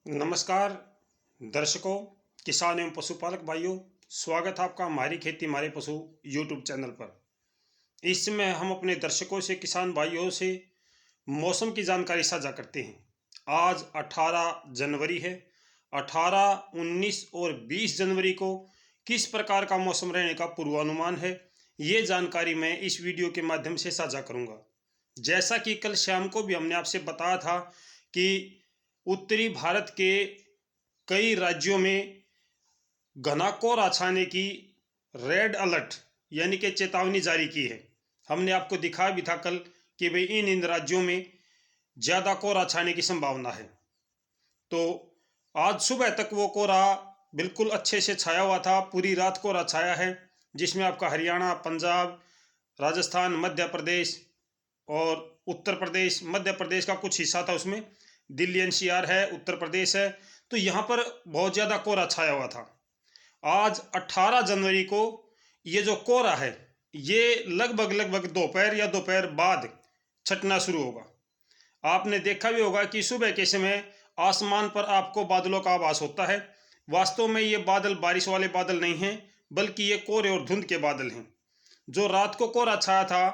नमस्कार दर्शकों, किसान एवं पशुपालक भाइयों, स्वागत है आपका हमारी खेती हमारे पशु यूट्यूब चैनल पर। इस समय हम अपने दर्शकों से, किसान भाइयों से मौसम की जानकारी साझा करते हैं। आज 18 जनवरी है। 18, 19 और 20 जनवरी को किस प्रकार का मौसम रहने का पूर्वानुमान है, ये जानकारी मैं इस वीडियो के माध्यम से साझा करूँगा। जैसा कि कल शाम को भी हमने आपसे बताया था कि उत्तरी भारत के कई राज्यों में घना कोहरा छाने की रेड अलर्ट यानी कि चेतावनी जारी की है। हमने आपको दिखाया भी था कल कि भाई इन राज्यों में ज़्यादा कोहरा छाने की संभावना है। तो आज सुबह तक वो कोहरा बिल्कुल अच्छे से छाया हुआ था, पूरी रात कोहरा छाया है, जिसमें आपका हरियाणा, पंजाब, राजस्थान, मध्य प्रदेश और उत्तर प्रदेश, मध्य प्रदेश का कुछ हिस्सा था, उसमें दिल्ली एनसीआर है, उत्तर प्रदेश है, तो यहाँ पर बहुत ज़्यादा कोहरा छाया हुआ था। आज 18 जनवरी को ये जो कोहरा है ये लगभग दोपहर या दोपहर बाद छटना शुरू होगा। आपने देखा भी होगा कि सुबह के समय आसमान पर आपको बादलों का आभास होता है। वास्तव में ये बादल बारिश वाले बादल नहीं हैं, बल्कि ये कोहरे और धुंध के बादल हैं। जो रात को कोहरा छाया था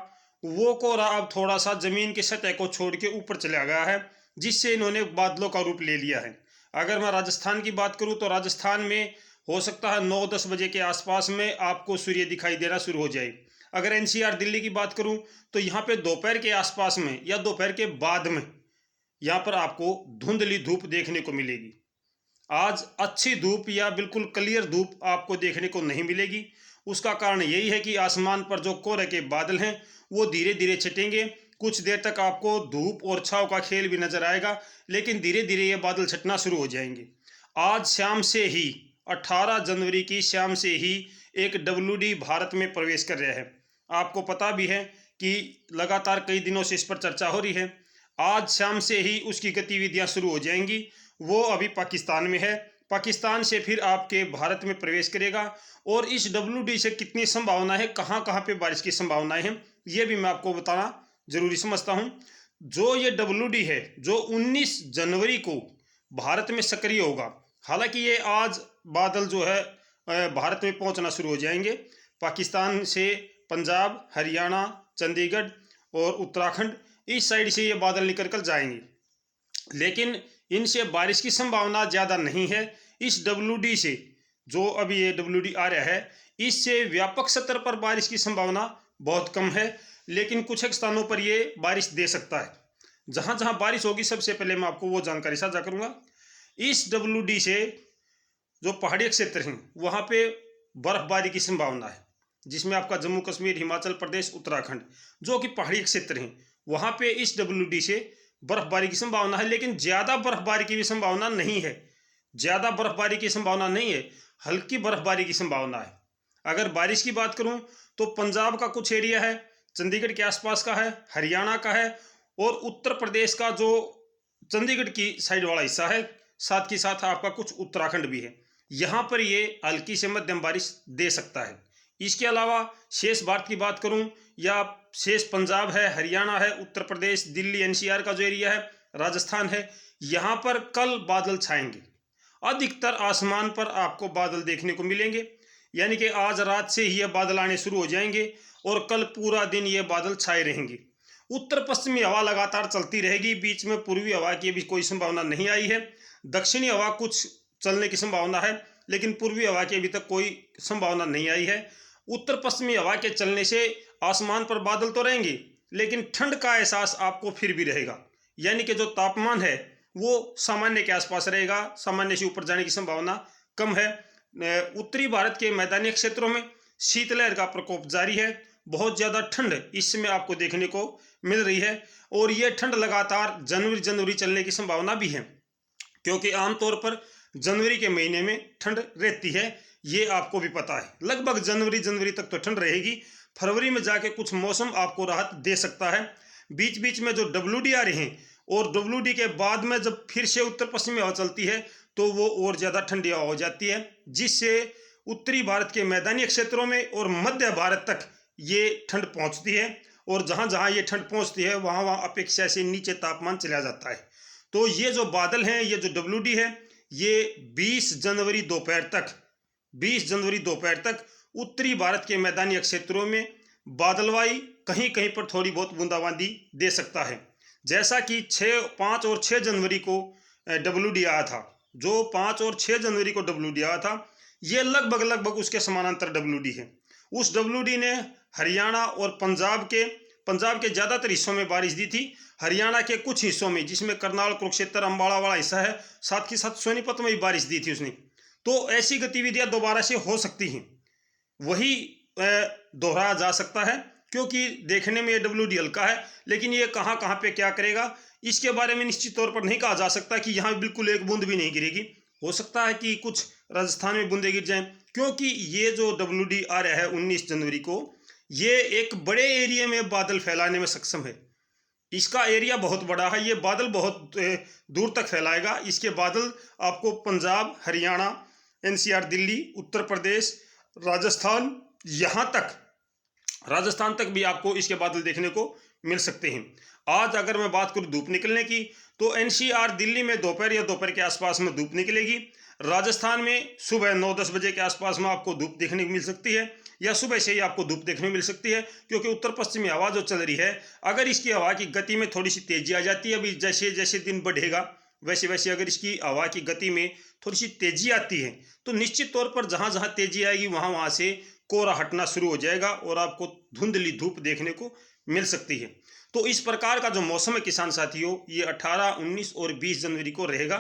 वो कोहरा अब थोड़ा सा जमीन की सतह को छोड़ के ऊपर चला गया है, जिससे इन्होंने बादलों का रूप ले लिया है। अगर मैं राजस्थान की बात करूं तो राजस्थान में हो सकता है 9-10 बजे के आसपास में आपको सूर्य दिखाई देना शुरू हो जाए। अगर एनसीआर दिल्ली की बात करूं तो यहाँ पे दोपहर के आसपास में या दोपहर के बाद में यहाँ पर आपको धुंधली धूप देखने को मिलेगी। आज अच्छी धूप या बिल्कुल क्लियर धूप आपको देखने को नहीं मिलेगी। उसका कारण यही है कि आसमान पर जो कोहरे के बादल हैं वो धीरे धीरे छटेंगे। कुछ देर तक आपको धूप और छांव का खेल भी नजर आएगा, लेकिन धीरे धीरे ये बादल छटना शुरू हो जाएंगे। आज शाम से ही 18 जनवरी की शाम से ही एक WD भारत में प्रवेश कर रहा है। आपको पता भी है कि लगातार कई दिनों से इस पर चर्चा हो रही है। आज शाम से ही उसकी गतिविधियां शुरू हो जाएंगी। वो अभी पाकिस्तान में है, पाकिस्तान से फिर आपके भारत में प्रवेश करेगा। और इस WD से कितनी संभावना है, कहाँ कहाँ पे बारिश की संभावनाएं हैं, ये भी मैं आपको बताना जरूरी समझता हूँ। जो ये WD है जो 19 जनवरी को भारत में सक्रिय होगा। हालांकि ये आज बादल जो है भारत में पहुंचना शुरू हो जाएंगे। पाकिस्तान से पंजाब, हरियाणा, चंडीगढ़ और उत्तराखंड, इस साइड से ये बादल निकल कर जाएंगे, लेकिन इनसे बारिश की संभावना ज़्यादा नहीं है। इस WD से जो अभी ये WD आ रहा है, इससे व्यापक स्तर पर बारिश की संभावना बहुत कम है, लेकिन कुछ एक स्थानों पर ये बारिश दे सकता है। जहाँ जहाँ बारिश होगी सबसे पहले मैं आपको वो जानकारी साझा करूँगा। इस WD से जो पहाड़ी क्षेत्र हैं वहाँ पे बर्फबारी की संभावना है, जिसमें आपका जम्मू कश्मीर, हिमाचल प्रदेश, उत्तराखंड जो कि पहाड़ी क्षेत्र हैं, वहाँ पे इस WD से बर्फबारी की संभावना है, लेकिन ज़्यादा बर्फबारी की भी संभावना नहीं है। ज़्यादा बर्फबारी की संभावना नहीं है, हल्की बर्फबारी की संभावना है। अगर बारिश की बात करूं तो पंजाब का कुछ एरिया है, चंडीगढ़ के आसपास का है, हरियाणा का है और उत्तर प्रदेश का जो चंडीगढ़ की साइड वाला हिस्सा है, साथ ही साथ आपका कुछ उत्तराखंड भी है। यहाँ पर ये हल्की से मध्यम बारिश दे सकता है। इसके अलावा शेष भारत की बात करूं या शेष पंजाब है, हरियाणा है, उत्तर प्रदेश, दिल्ली एनसीआर का जो एरिया है, राजस्थान है, यहाँ पर कल बादल छाएंगे। अधिकतर आसमान पर आपको बादल देखने को मिलेंगे, यानी कि आज रात से ही ये बादल आने शुरू हो जाएंगे और कल पूरा दिन ये बादल छाए रहेंगे। उत्तर पश्चिमी हवा लगातार चलती रहेगी, बीच में पूर्वी हवा की भी कोई संभावना नहीं आई है। दक्षिणी हवा कुछ चलने की संभावना है, लेकिन पूर्वी हवा की अभी तक कोई संभावना नहीं आई है। उत्तर पश्चिमी हवा के चलने से आसमान पर बादल तो रहेंगे, लेकिन ठंड का एहसास आपको फिर भी रहेगा, यानी कि जो तापमान है वो सामान्य के आसपास रहेगा, सामान्य से ऊपर जाने की संभावना कम है। उत्तरी भारत के मैदानी क्षेत्रों में शीतलहर का प्रकोप जारी है। बहुत ज़्यादा ठंड इस समय आपको देखने को मिल रही है और ये ठंड लगातार जनवरी चलने की संभावना भी है, क्योंकि आमतौर पर जनवरी के महीने में ठंड रहती है, ये आपको भी पता है। लगभग जनवरी तक तो ठंड रहेगी। फरवरी में जाके कुछ मौसम आपको राहत दे सकता है। बीच बीच में जो WD आ रहे हैं और WD के बाद में जब फिर से उत्तर पश्चिमी हवा चलती है तो वो और ज़्यादा ठंडी हवा हो जाती है, जिससे उत्तरी भारत के मैदानी क्षेत्रों में और मध्य भारत तक ये ठंड पहुंचती है और जहां जहां ये ठंड पहुंचती है वहां वहां अपेक्षा से नीचे तापमान चला जाता है। तो ये जो बादल हैं, ये जो WD है, ये 20 जनवरी दोपहर तक उत्तरी भारत के मैदानी क्षेत्रों में बादलवाई, कहीं कहीं पर थोड़ी बहुत बूंदाबांदी दे सकता है। जैसा कि 5 और 6 जनवरी को WD आया था, जो 5 और 6 जनवरी को WD आया था, ये लगभग उसके समानांतर WD है। उस WD ने हरियाणा और पंजाब के ज़्यादातर हिस्सों में बारिश दी थी। हरियाणा के कुछ हिस्सों में, जिसमें करनाल, कुरुक्षेत्र, अम्बाड़ा वाला हिस्सा है, साथ ही साथ सोनीपत में भी बारिश दी थी उसने। तो ऐसी गतिविधियां दोबारा से हो सकती हैं, वही दोहराया जा सकता है, क्योंकि देखने में ये WD हल्का है, लेकिन ये कहाँ कहाँ पे क्या करेगा इसके बारे में निश्चित तौर पर नहीं कहा जा सकता कि यहाँ बिल्कुल एक बूंद भी नहीं गिरेगी। हो सकता है कि कुछ राजस्थान में बूंदे गिर जाएं, क्योंकि ये जो WD आ रहा है 19 जनवरी को, ये एक बड़े एरिया में बादल फैलाने में सक्षम है। इसका एरिया बहुत बड़ा है, ये बादल बहुत दूर तक फैलाएगा। इसके बादल आपको पंजाब, हरियाणा, NCR, दिल्ली, उत्तर प्रदेश, राजस्थान, यहाँ तक राजस्थान तक भी आपको इसके बादल देखने को मिल सकते हैं। आज अगर मैं बात करूँ धूप निकलने की, तो NCR, दिल्ली में दोपहर या दोपहर के आसपास में धूप निकलेगी। राजस्थान में सुबह 9-10 बजे के आसपास में आपको धूप देखने को मिल सकती है, या सुबह से ही आपको धूप देखने को मिल सकती है, क्योंकि उत्तर पश्चिमी हवा जो चल रही है, अगर इसकी हवा की गति में थोड़ी सी तेजी आ जाती है, अभी जैसे जैसे दिन बढ़ेगा वैसे वैसे अगर इसकी हवा की गति में थोड़ी सी तेजी आती है, तो निश्चित तौर पर जहाँ जहाँ तेजी आएगी वहाँ से कोहरा हटना शुरू हो जाएगा और आपको धुंधली धूप देखने को मिल सकती है। तो इस प्रकार का जो मौसम है किसान साथियों, ये 18, 19 और 20 जनवरी को रहेगा।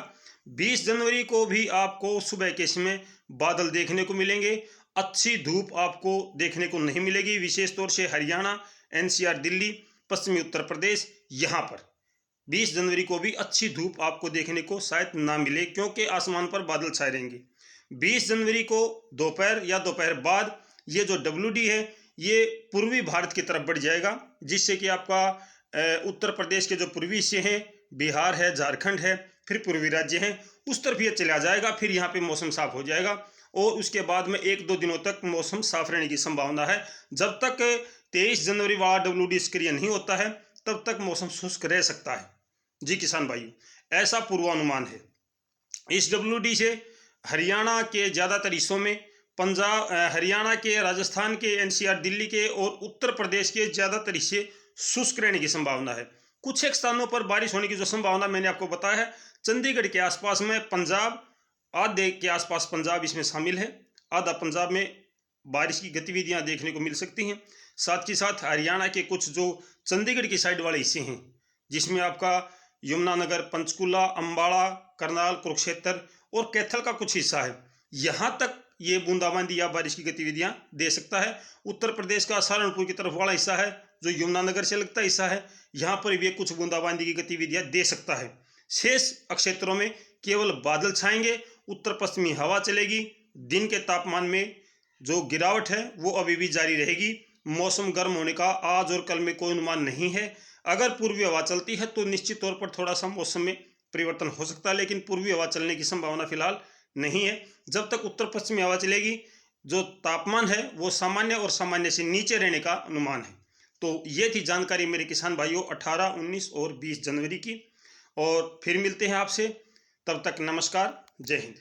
20 जनवरी को भी आपको सुबह के समय बादल देखने को मिलेंगे, अच्छी धूप आपको देखने को नहीं मिलेगी, विशेष तौर से हरियाणा, NCR, दिल्ली, पश्चिमी उत्तर प्रदेश, यहाँ पर 20 जनवरी को भी अच्छी धूप आपको देखने को शायद ना मिले, क्योंकि आसमान पर बादल छाए रहेंगे। 20 जनवरी को दोपहर या दोपहर बाद ये जो WD है, ये पूर्वी भारत की तरफ बढ़ जाएगा, जिससे कि आपका उत्तर प्रदेश के जो पूर्वी हिस्से हैं, बिहार है, झारखंड है, फिर पूर्वी राज्य हैं, उस तरफ ये चला जाएगा। फिर यहाँ पे मौसम साफ हो जाएगा और उसके बाद में 1-2 दिनों तक मौसम साफ रहने की संभावना है। जब तक 23 जनवरी वाला WD सक्रिय नहीं होता है, तब तक मौसम शुष्क रह सकता है। जी किसान भाइयों, ऐसा पूर्वानुमान है। इस WD से हरियाणा के ज़्यादातर हिस्सों में, पंजाब, हरियाणा के, राजस्थान के, NCR, दिल्ली के और उत्तर प्रदेश के ज़्यादातर हिस्से शुष्क रहने की संभावना है। कुछ एक स्थानों पर बारिश होने की जो संभावना मैंने आपको बताया है, चंडीगढ़ के आसपास में, पंजाब आधे के आसपास पंजाब इसमें शामिल है, आधा पंजाब में बारिश की गतिविधियां देखने को मिल सकती हैं। साथ ही साथ हरियाणा के कुछ जो चंडीगढ़ की साइड वाले हिस्से हैं, जिसमें आपका यमुनानगर, पंचकुला, अम्बाड़ा, करनाल, कुरुक्षेत्र और कैथल का कुछ हिस्सा है, यहाँ तक ये बूंदाबांदी या बारिश की गतिविधियां दे सकता है। उत्तर प्रदेश का सहारनपुर की तरफ वाला हिस्सा है, जो यमुनानगर से लगता हिस्सा है, यहाँ पर भी कुछ बूंदाबांदी की गतिविधियां दे सकता है। शेष क्षेत्रों में केवल बादल छाएंगे, उत्तर पश्चिमी हवा चलेगी, दिन के तापमान में जो गिरावट है वो अभी भी जारी रहेगी। मौसम गर्म होने का आज और कल में कोई अनुमान नहीं है। अगर पूर्वी हवा चलती है तो निश्चित तौर पर थोड़ा सा मौसम में परिवर्तन हो सकता है, लेकिन पूर्वी हवा चलने की संभावना फिलहाल नहीं है। जब तक उत्तर पश्चिमी हवा चलेगी, जो तापमान है वो सामान्य और सामान्य से नीचे रहने का अनुमान है। तो ये थी जानकारी मेरे किसान भाइयों 18, 19 और 20 जनवरी की, और फिर मिलते हैं आपसे। तब तक नमस्कार, जय हिंद।